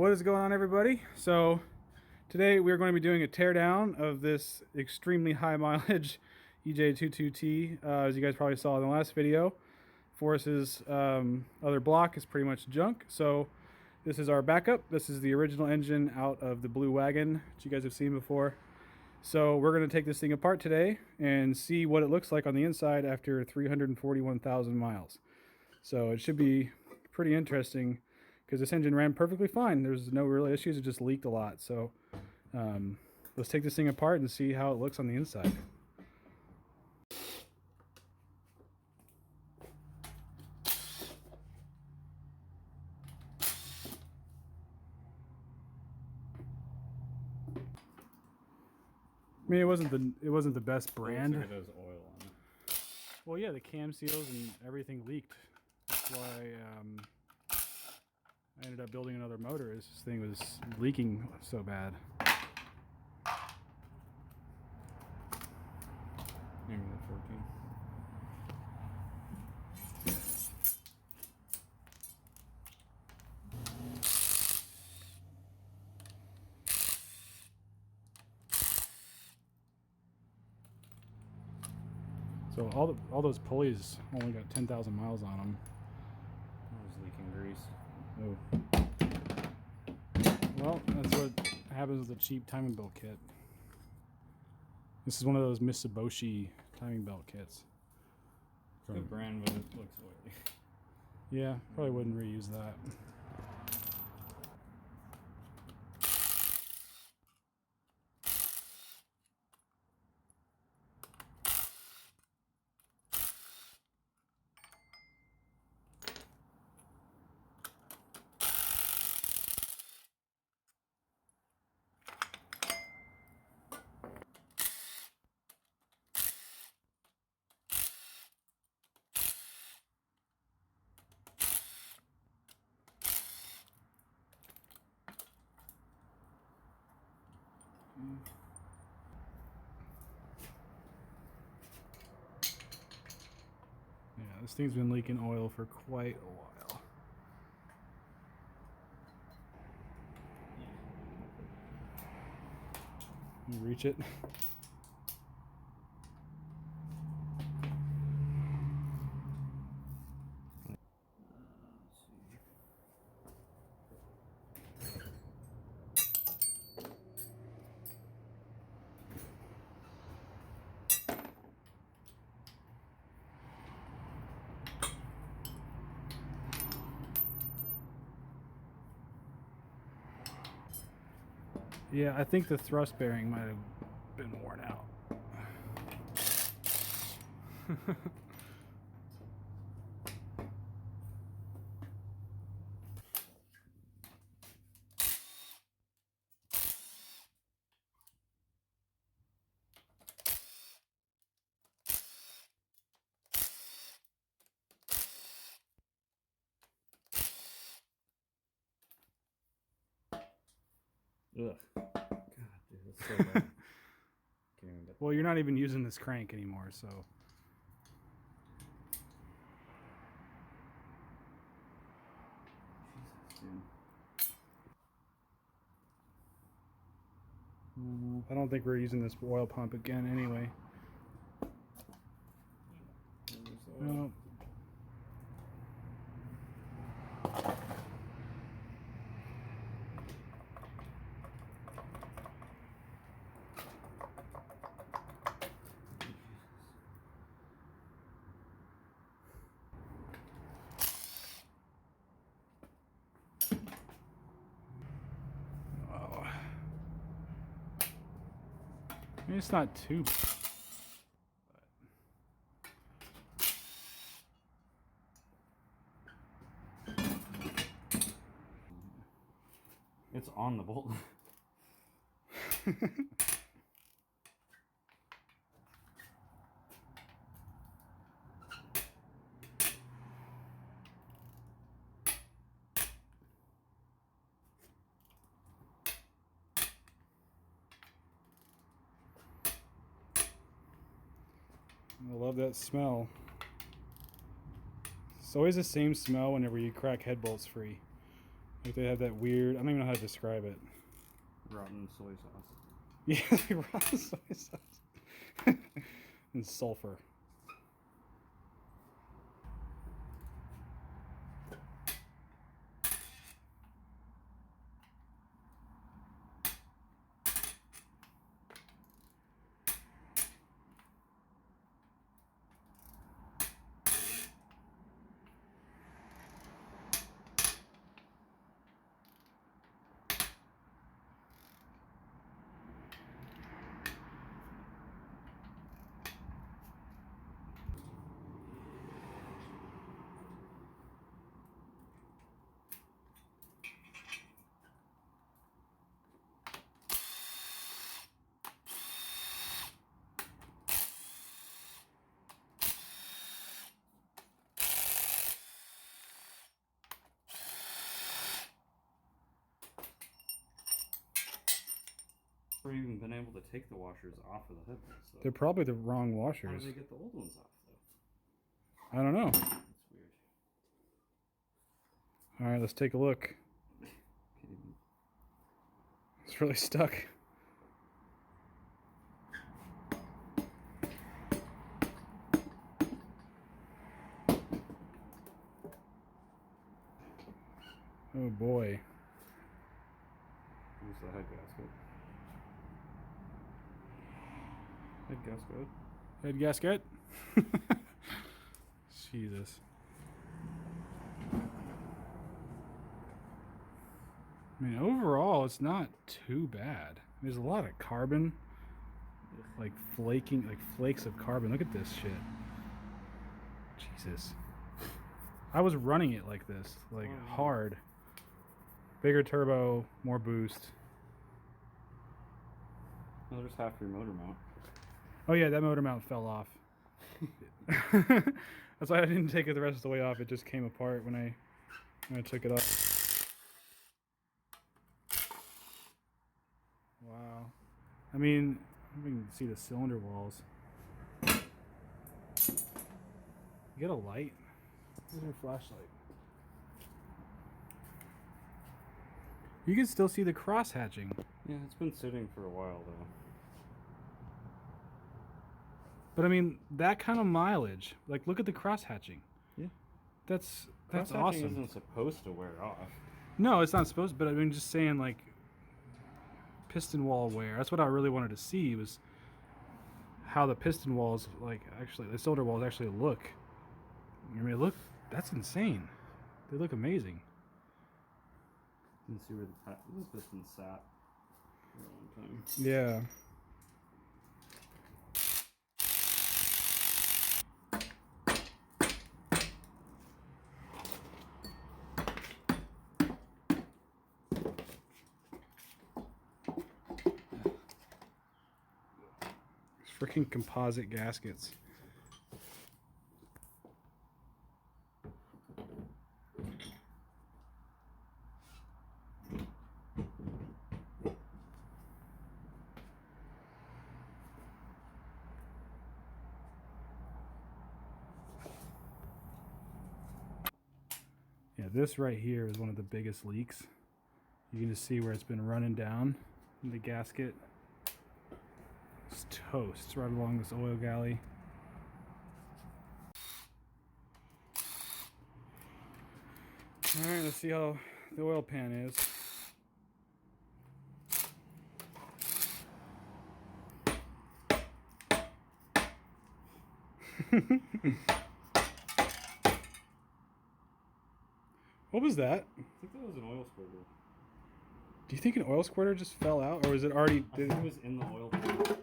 What is going on, everybody? So today we're going to be doing a teardown of this extremely high mileage EJ22T. As you guys probably saw in the last video, Force's other block is pretty much junk. So this is our backup. This is the original engine out of the blue wagon that you guys have seen before. So we're going to take this thing apart today and see what it looks like on the inside after 341,000 miles. So it should be pretty interesting, because this engine ran perfectly fine. There's no real issues. It just leaked a lot. So let's take this thing apart and see how it looks on the inside. I mean, it wasn't the best brand. It has oil on it. Well, yeah, the cam seals and everything leaked. That's why I ended up building another motor, as this thing was leaking so bad. Maybe the 14. So all those pulleys only got 10,000 miles on them. I was leaking grease. Oh. Well, that's what happens with a cheap timing belt kit. This is one of those Mitsubishi timing belt kits. Good brand, but it looks oily. Yeah, probably wouldn't reuse that. Yeah, this thing's been leaking oil for quite a while. Can you reach it? Yeah, I think the thrust bearing might have been worn out. Ugh. God, dude, that's so bad. Can't even get. Well, you're not even using this crank anymore, so. Jesus, dude. I don't think we're using this oil pump again anyway. No. I mean, it's not too bad. It's on the bolt. I love that smell. It's always the same smell whenever you crack head bolts free. Like they have that weird, I don't even know how to describe it. Rotten soy sauce. Yeah, rotten soy sauce. And sulfur. Or even been able to take the washers off of the hood. So. They're probably the wrong How washers. do they get the old ones off though? I don't know. That's weird. Alright, let's take a look. It's really stuck. Oh boy. Use the head gasket. Head gasket. Head gasket. Jesus. I mean, overall, it's not too bad. There's a lot of carbon, like flaking, like flakes of carbon. Look at this shit. Jesus. I was running it like this, like hard. Bigger turbo, more boost. Oh, there's half your motor mount. Oh yeah, that motor mount fell off. That's why I didn't take it the rest of the way off. It just came apart when I took it off. Wow. I mean, you can see the cylinder walls. You get a light? Where's your flashlight? You can still see the cross hatching. Yeah, it's been sitting for a while though. But I mean, that kind of mileage. Like, look at the cross hatching. Yeah. That's Cross-hatching awesome. isn't supposed to wear off. No, it's not supposed to, but I mean, just saying, like, piston wall wear. That's what I really wanted to see, was how the piston walls, like, actually, the cylinder walls actually look. I mean, look, that's insane. They look amazing. You can see where the piston sat for a long time. Yeah. Freaking composite gaskets. Yeah, this right here is one of the biggest leaks. You can just see where it's been running down in the gasket. It's toast right along this oil galley. Alright, let's see how the oil pan is. What was that? I think that was an oil squirter. Do you think an oil squirter just fell out, or was it already? I think it was in the oil pan.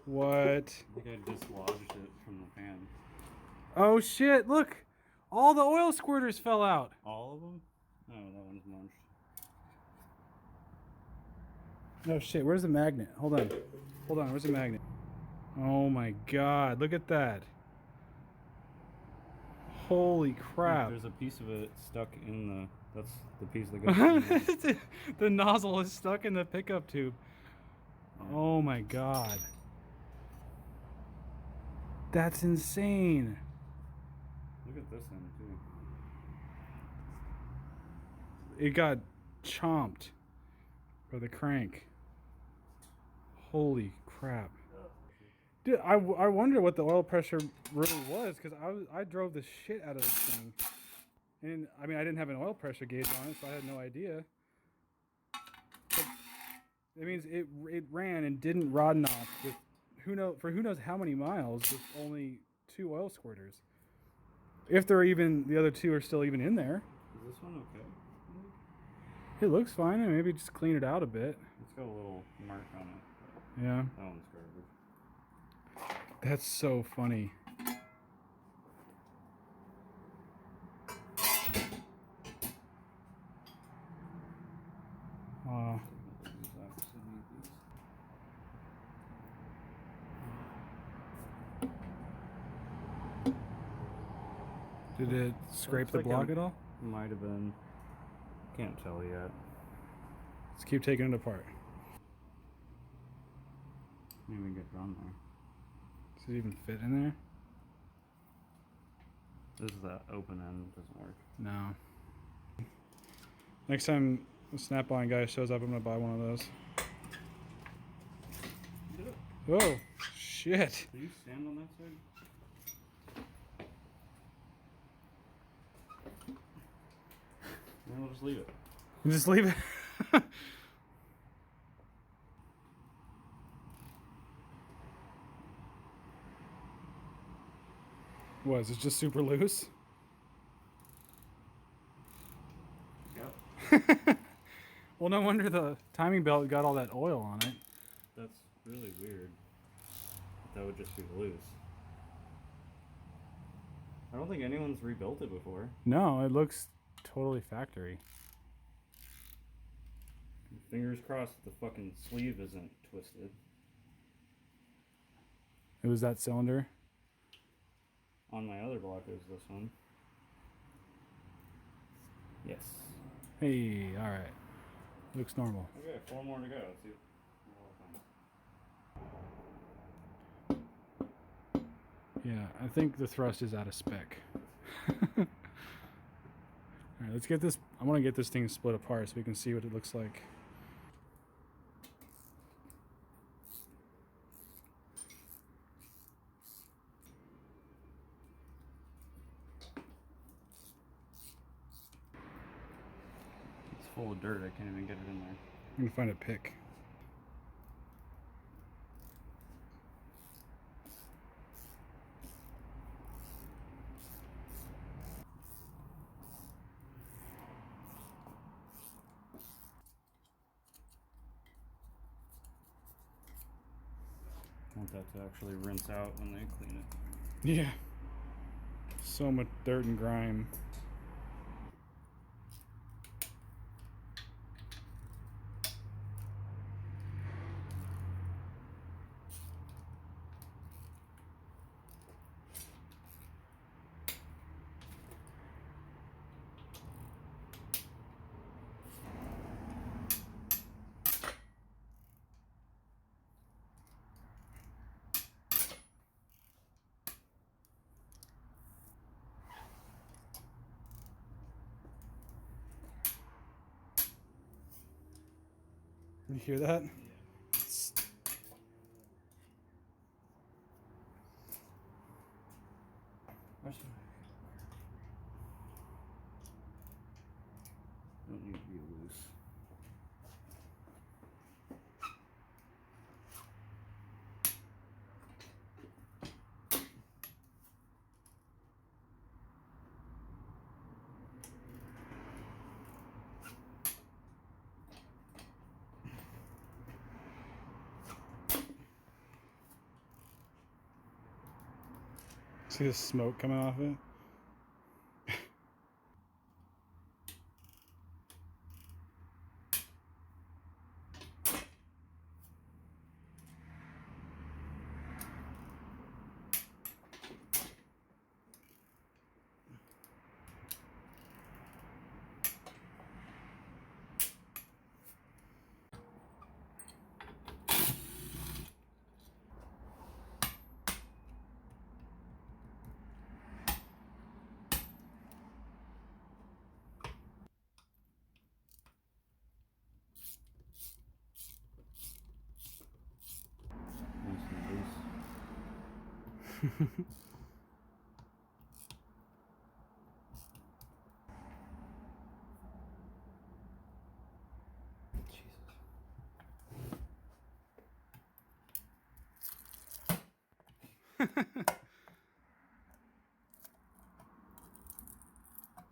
What? I think I dislodged it from the pan. Oh shit! Look, all the oil squirters fell out. All of them? Oh, that one's munched. Oh shit! Where's the magnet? Hold on. Hold on. Where's the magnet? Oh my god! Look at that. Holy crap! There's a piece of it stuck in the. That's the piece that goes. In the nozzle is stuck in the pickup tube. Yeah. Oh my god. That's insane. Look at this end too. It got chomped by the crank. Holy crap. Dude, I wonder what the oil pressure really was, because I drove the shit out of this thing. And I mean, I didn't have an oil pressure gauge on it, so I had no idea. But it means it ran and didn't rod knock with who knows how many miles with only 2 oil squirters. If there are even, the other 2 are still even in there. Is this one okay? It looks fine. And maybe just clean it out a bit. It's got a little mark on it. Yeah. That one's garbage. That's so funny. Did it scrape the block at all? Might have been. Can't tell yet. Let's keep taking it apart. Maybe get on there. Does it even fit in there? This is that open end, doesn't work. No. Next time the Snap-on guy shows up, I'm gonna buy one of those. Oh, shit. Can you stand on that side? Then we'll just leave it. Just leave it. What, is it just super loose? Yep. Well, no wonder the timing belt got all that oil on it. That's really weird. That would just be loose. I don't think anyone's rebuilt it before. No, it looks totally factory. Fingers crossed the fucking sleeve isn't twisted. It was that cylinder? On my other block is this one. Yes. Hey, alright. Looks normal. Okay, 4 more to go. Let's see. Yeah, I think the thrust is out of spec. Alright, let's get this. I want to get this thing split apart so we can see what it looks like. It's full of dirt. I can't even get it in there. I'm gonna find a pick. I want that to actually rinse out when they clean it. Yeah. So much dirt and grime. You hear that? Yeah. Don't need to be loose. See the smoke coming off it?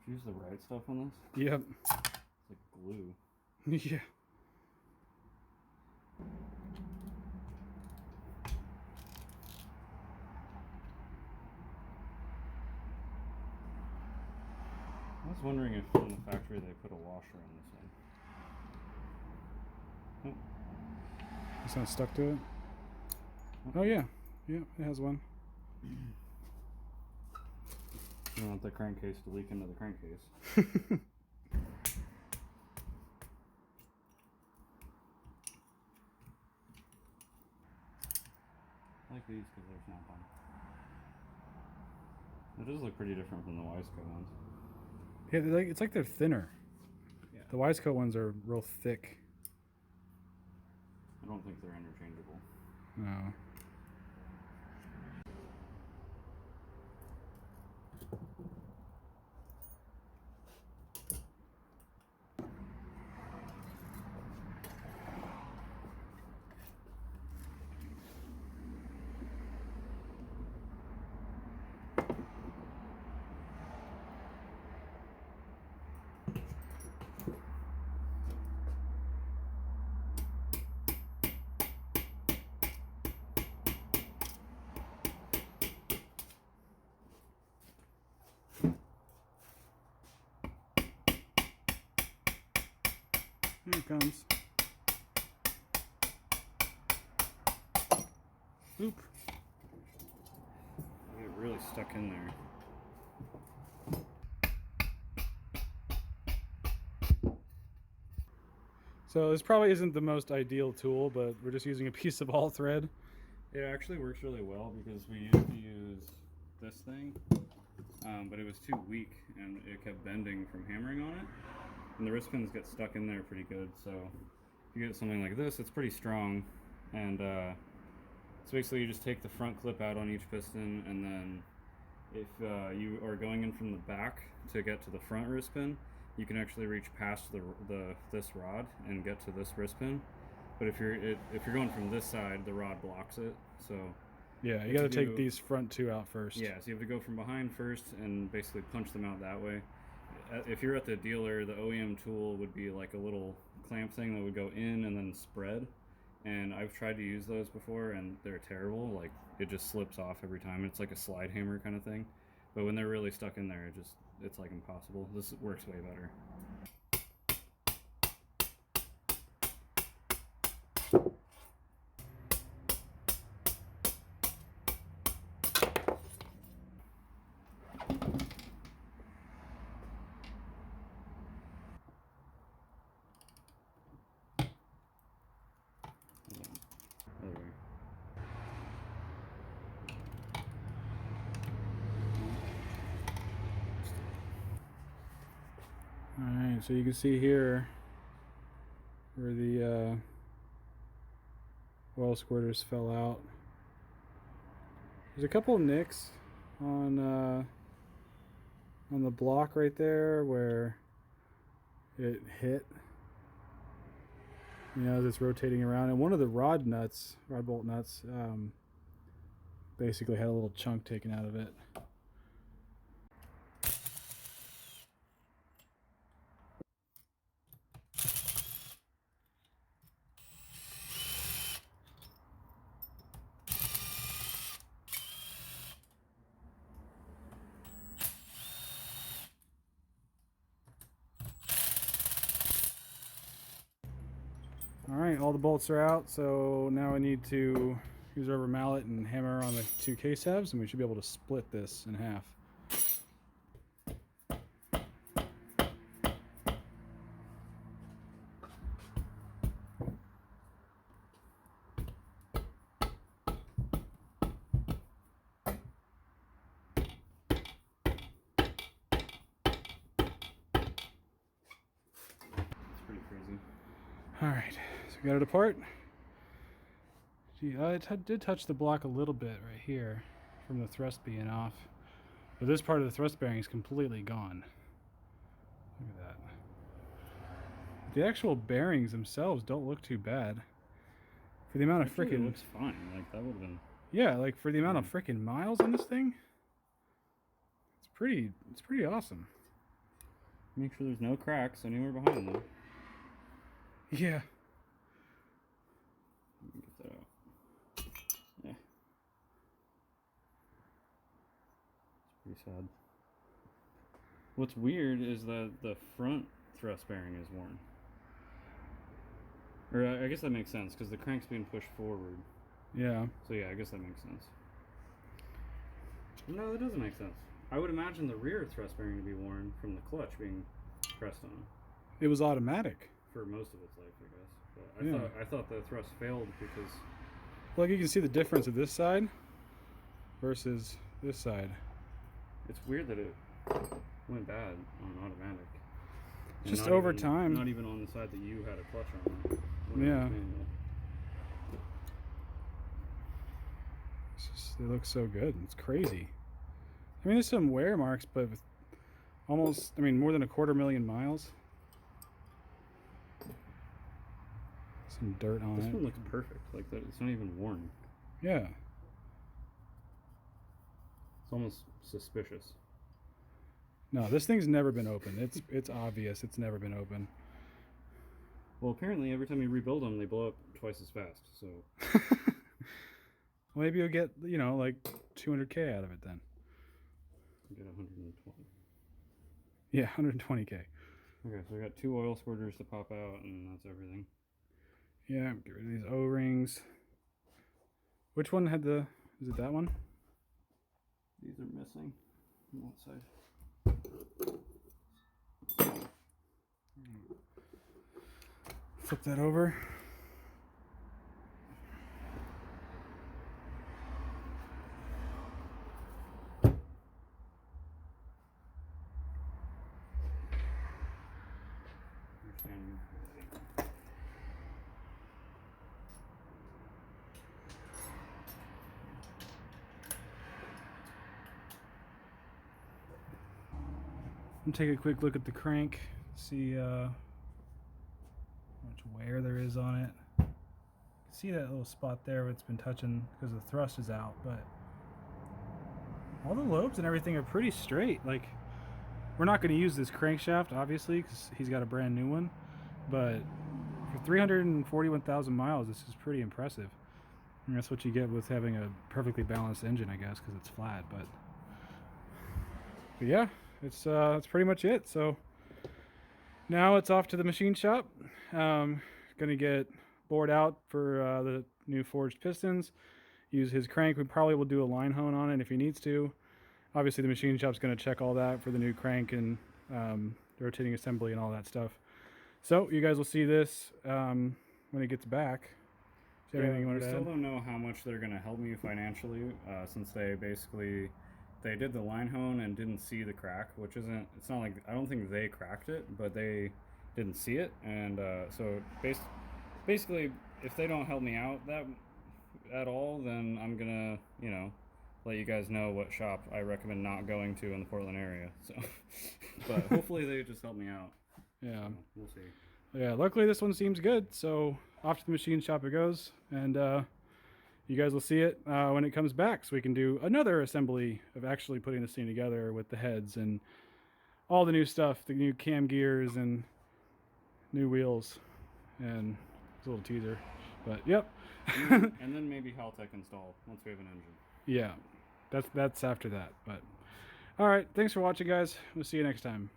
Use the right stuff on this? Yep. It's like glue. Yeah. I was wondering if in the factory they put a washer on this one. Oh. It's not stuck to it? Oh yeah. Yeah, it has one. You don't want the crankcase to leak into the crankcase. I like these because they're snap-on. It does look pretty different from the Wiseco ones. Yeah, it's like they're thinner. Yeah. The Wiseco ones are real thick. I don't think they're interchangeable. No. Here it comes. Oop. I get really stuck in there. So this probably isn't the most ideal tool, but we're just using a piece of all thread. It actually works really well because we used to use this thing, but it was too weak and it kept bending from hammering on it. And the wrist pins get stuck in there pretty good, so if you get something like this, it's pretty strong. And so basically you just take the front clip out on each piston, and then if you are going in from the back to get to the front wrist pin, you can actually reach past this rod and get to this wrist pin. But if you're going from this side, the rod blocks it. So yeah, you got to take these front two out first. Yeah, so you have to go from behind first and basically punch them out that way. If you're at the dealer, the OEM tool would be like a little clamp thing that would go in and then spread. And I've tried to use those before, and they're terrible. Like, it just slips off every time. It's like a slide hammer kind of thing. But when they're really stuck in there, it's like impossible. This works way better. Other way. Alright, so you can see here where the oil squirters fell out. There's a couple of nicks on the block right there where it hit, you know, as it's rotating around, and one of the rod bolt nuts basically had a little chunk taken out of it. Alright, all the bolts are out, so now I need to use our rubber mallet and hammer on the two case halves, and we should be able to split this in half. It's pretty crazy. Alright, so we got it apart. Gee, it did touch the block a little bit right here from the thrust being off. But this part of the thrust bearing is completely gone. Look at that. The actual bearings themselves don't look too bad. For the amount of Actually, freaking... it looks fine. Like, that would have been... Yeah, like for the amount of freaking miles on this thing, it's pretty awesome. Make sure there's no cracks anywhere behind them. Yeah. Get that out. Yeah. It's pretty sad. What's weird is that the front thrust bearing is worn. Or I guess that makes sense because the crank's being pushed forward. Yeah. So yeah, I guess that makes sense. No, that doesn't make sense. I would imagine the rear thrust bearing to be worn from the clutch being pressed on It was automatic. for most of its life, I guess. But I thought the thrust failed because... Like you can see the difference of this side versus this side. It's weird that it went bad on automatic. And Just not over even- time. Not even on the side that you had a clutch on. when it Yeah. was manual. It's just, it looks so good. It's crazy. I mean, there's some wear marks, but with almost, I mean, more than 250,000 miles. Some dirt on This it. one looks perfect. Like that, it's not even worn. Yeah. It's almost suspicious. No, this thing's never been open. It's obvious it's never been open. Well, apparently every time you rebuild them, they blow up twice as fast. So Well, maybe you'll get, you know, like 200K out of it then. you get 120. Yeah, 120K. Okay, so we got 2 oil squirters to pop out, and that's everything. Yeah, get rid of these O-rings. Which one had the, is it that one? These are missing on that side. Flip that over. Understanding. And take a quick look at the crank, see how much wear there is on it. See that little spot there where it's been touching because the thrust is out, but all the lobes and everything are pretty straight. Like, we're not going to use this crankshaft, obviously, because he's got a brand new one, but for 341,000 miles, this is pretty impressive. And that's what you get with having a perfectly balanced engine, I guess, because it's flat. But yeah, it's pretty much it. So now it's off to the machine shop. Gonna get bored out for the new forged pistons. Use his crank. We probably will do a line hone on it if he needs to. Obviously, the machine shop's gonna check all that for the new crank and rotating assembly and all that stuff. So you guys will see this when it gets back. Is there anything you We wanted to still add? don't know how much they're going to help me financially, since they did the line hone and didn't see the crack, which isn't, it's not like, I don't think they cracked it, but they didn't see it. And so basically, if they don't help me out at all, then I'm gonna, let you guys know what shop I recommend not going to in the Portland area. So, but hopefully they just help me out. Yeah. So we'll see. Yeah, luckily this one seems good, so off to the machine shop it goes, and you guys will see it when it comes back, so we can do another assembly of actually putting this thing together with the heads and all the new stuff, the new cam gears and new wheels, and it's a little teaser, but yep. And then maybe Haltech install once we have an engine. Yeah, that's after that, but all right, thanks for watching, guys. We'll see you next time.